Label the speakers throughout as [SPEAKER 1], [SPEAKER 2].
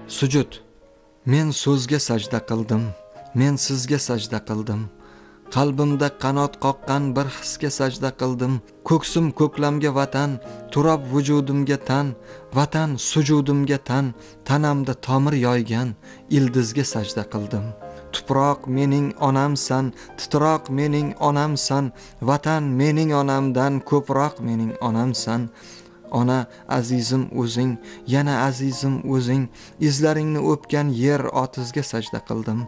[SPEAKER 1] Sujud. Men so'zga sajda qildim, men sizga sajda qildim. Qalbimda qanot qoqqan bir hisga sajda qildim. Ko'ksim ko'klamga vatan, turab vujudimga tan, vatan sujudimga tan, tanamda tomir yoygan ildizga sajda qildim. Tuproq mening onamsan, titroq mening onamsan, vatan mening onamdan ko'proq mening onamsan. Ona azizim o'zing, yana azizim o'zing, izlaringni o'pgan yer otizga sajda qildim.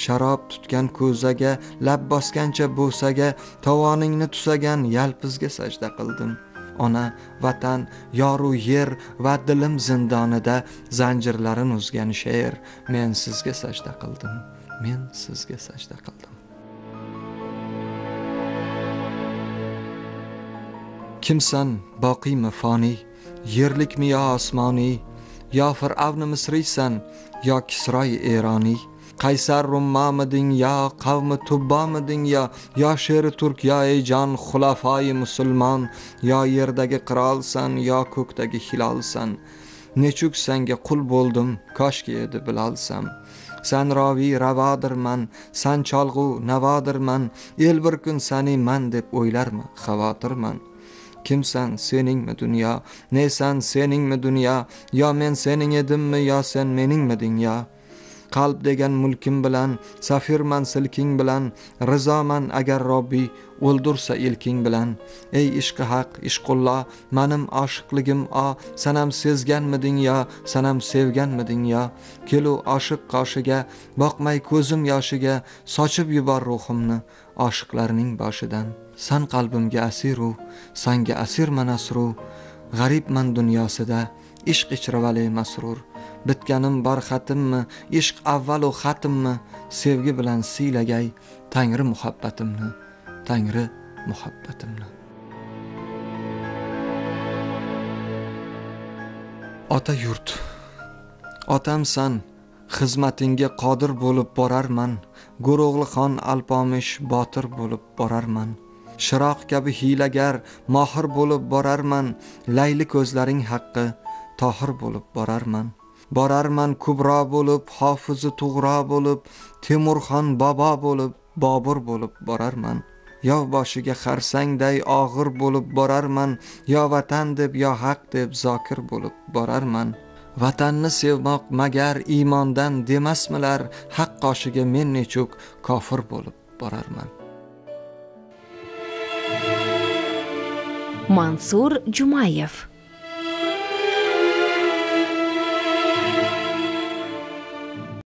[SPEAKER 1] Sharob tutgan ko'zaga, lab bosgancha bo'saga, tovoningni tusagan yalpizga sajda qildim. Ona, vatan, yoru yer va dilim zindonida zanjirlarin uzgan she'r, men sizga sajda qildim, men sizga sajda qildim. Kimsan, boqiymi foniy, yerlikmi yo osmoniy, yo Fir'avn Misriysan, yo Kisroy Eroniy, Qaysar Rummamiding yo qavmi Tubbamiding yo sheri turk yo ey jon xulafoi musulmon, yo yerdagi qirolsan yo ko'kdagi hilolsan. Nechuk senga qul bo'ldim, koshki edi bilolsam. San rovi ravodirman, san cholg'u navodirman, el bir kun sani man deb o'ylarmi xavotirman. Kimsan, seningmi dunyo, nesan seningmi dunyo, yo men sening edimmi yo sen meningmiding yo. Qalb degan mulkim bilan, safirman silking bilan, rizoman agar Robbi o'ldursa ilking bilan. Ey ishqi haq, ishqullo, menim oshiqligim o, sanam sezganmiding yo, sanam sevganmiding yo. Kelu oshiq qoshiga, boqmay ko'zim yoshiga, sochib yubor ruhimni oshiqlarning boshidan. San qalbimga asiru, sanga asirman asru, g'aribman dunyosida, ishq ichra vali masrur. Bitganim bor xatimmi, ishq avvalu xatimmi, sevgi bilan siylagay Tangri muhabbatimni, Tangri muhabbatimni. Ota yurt, otamsan, xizmatingga qodir bo'lib borarman, Go'ro'g'li xon alpomish botir bo'lib borarman. Shiroq kabi hiylagar mohir bo'lib borarman, layli ko'zlaring haqqi tohir bo'lib borarman. Borarman kubro bo'lib, hofizi tug'ro bo'lib, Temurxon bobo bo'lib, Bobur bo'lib borarman. Yo boshiga xarsangday og'ir bo'lib borarman, yo vatan deb, yo haq deb zokir bo'lib borarman. Vatanni sevmoq magar iymondan demasmilar, haq qoshiga men nechuk kofir bo'lib borarman.
[SPEAKER 2] Mansur Jumayev.